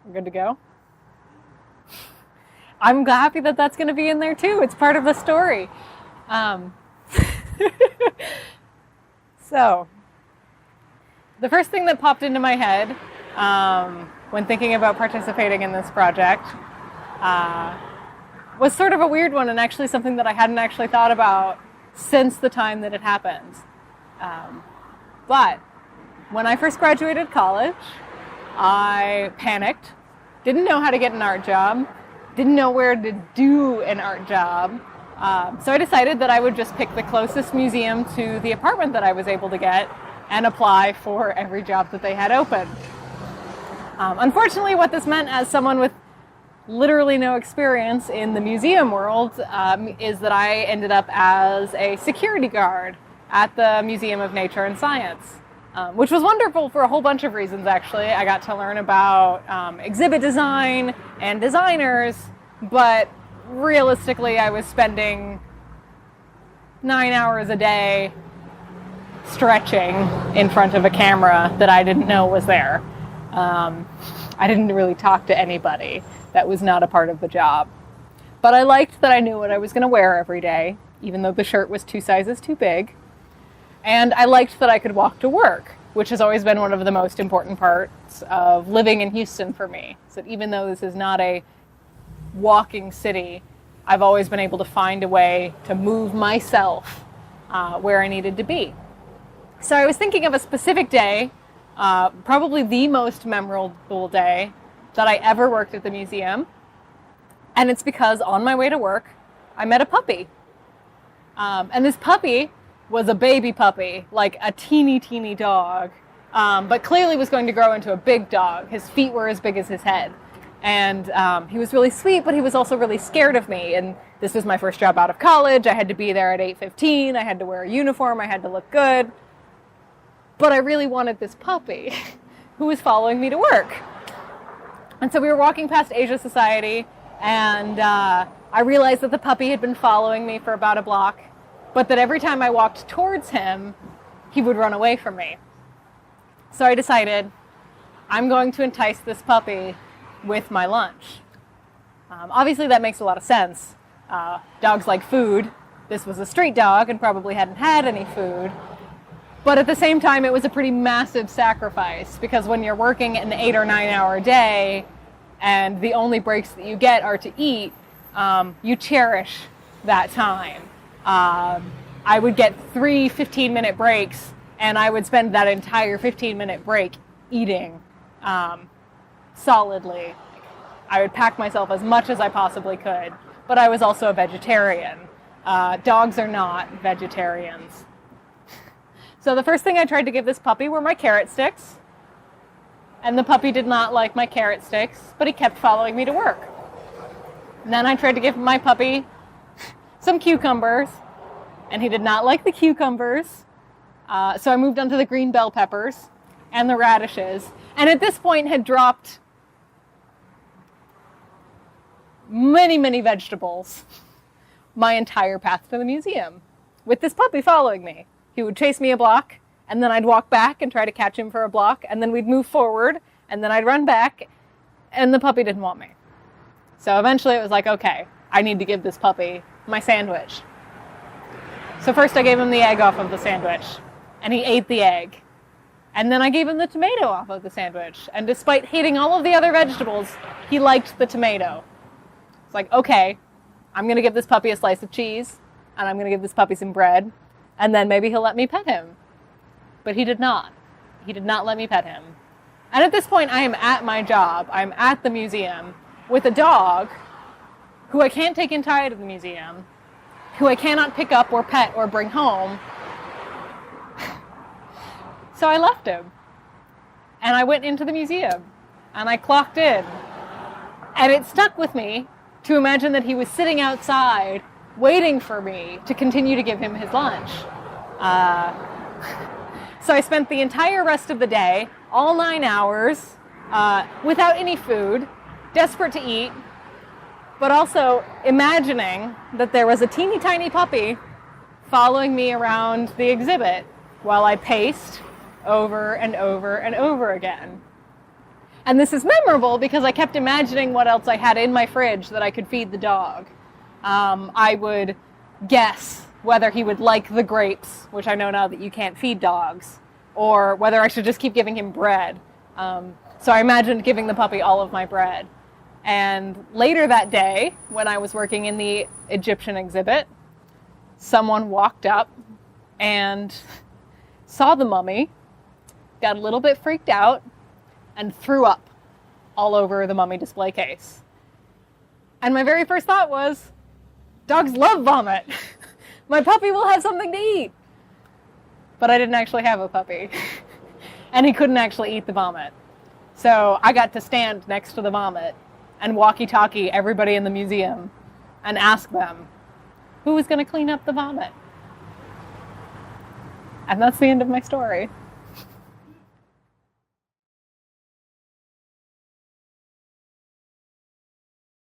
We're good to go. I'm happy that that's going to be in there too. It's part of the story. So, the first thing that popped into my head when thinking about participating in this project was sort of a weird one, and actually something that I hadn't actually thought about since the time that it happened. But when I first graduated college, I panicked, didn't know how to get an art job, didn't know where to do an art job. So I decided that I would just pick the closest museum to the apartment that I was able to get and apply for every job that they had open. Unfortunately, what this meant as someone with literally no experience in the museum world is that I ended up as a security guard at the Museum of Nature and Science, which was wonderful for a whole bunch of reasons, actually. I got to learn about exhibit design and designers, but realistically, I was spending 9 hours a day stretching in front of a camera that I didn't know was there. I didn't really talk to anybody. That was not a part of the job. But I liked that I knew what I was going to wear every day, even though the shirt was 2 sizes too big. And I liked that I could walk to work, which has always been one of the most important parts of living in Houston for me. So that even though this is not a walking city, I've always been able to find a way to move myself where I needed to be. So I was thinking of a specific day, probably the most memorable day that I ever worked at the museum. And it's because on my way to work, I met a puppy. And this puppy was a baby puppy, like a teeny dog, but clearly was going to grow into a big dog. His feet were as big as his head. And he was really sweet, but he was also really scared of me. And this was my first job out of college. I had to be there at 8:15. I had to wear a uniform. I had to look good. But I really wanted this puppy who was following me to work. And so we were walking past Asia Society, and I realized that the puppy had been following me for about a block, but that every time I walked towards him, he would run away from me. So I decided, I'm going to entice this puppy with my lunch. Obviously that makes a lot of sense. Dogs like food. This was a street dog and probably hadn't had any food. But at the same time, it was a pretty massive sacrifice, because when you're working an 8 or 9 hour day and the only breaks that you get are to eat, you cherish that time. I would get 3 15-minute breaks, and I would spend that entire 15-minute break eating solidly. I would pack myself as much as I possibly could, but I was also a vegetarian. Dogs are not vegetarians. So the first thing I tried to give this puppy were my carrot sticks. And the puppy did not like my carrot sticks, but he kept following me to work. And then I tried to give my puppy some cucumbers, and he did not like the cucumbers. So I moved on to the green bell peppers and the radishes. And at this point had dropped many vegetables my entire path to the museum with this puppy following me. He would chase me a block, and then I'd walk back and try to catch him for a block, and then we'd move forward, and then I'd run back, and the puppy didn't want me. So eventually it was like, okay, I need to give this puppy my sandwich. So first I gave him the egg off of the sandwich, and he ate the egg. And then I gave him the tomato off of the sandwich, and despite hating all of the other vegetables, he liked the tomato. It's like, okay, I'm going to give this puppy a slice of cheese, and I'm going to give this puppy some bread, and then maybe he'll let me pet him. But he did not. He did not let me pet him. And at this point, I am at my job. I'm at the museum with a dog who I can't take inside of the museum, who I cannot pick up or pet or bring home. So I left him. And I went into the museum. And I clocked in. And it stuck with me to imagine that he was sitting outside waiting for me to continue to give him his lunch. So I spent the entire rest of the day, all 9 hours, without any food, desperate to eat, but also imagining that there was a teeny tiny puppy following me around the exhibit while I paced over and over and over again. And this is memorable because I kept imagining what else I had in my fridge that I could feed the dog. I would guess whether he would like the grapes, which I know now that you can't feed dogs, or whether I should just keep giving him bread. So I imagined giving the puppy all of my bread. And later that day, when I was working in the Egyptian exhibit, someone walked up and saw the mummy, got a little bit freaked out, and threw up all over the mummy display case. And my very first thought was, dogs love vomit. My puppy will have something to eat. But I didn't actually have a puppy. And he couldn't actually eat the vomit. So I got to stand next to the vomit and walkie-talkie everybody in the museum and ask them, who was going to clean up the vomit? And that's the end of my story.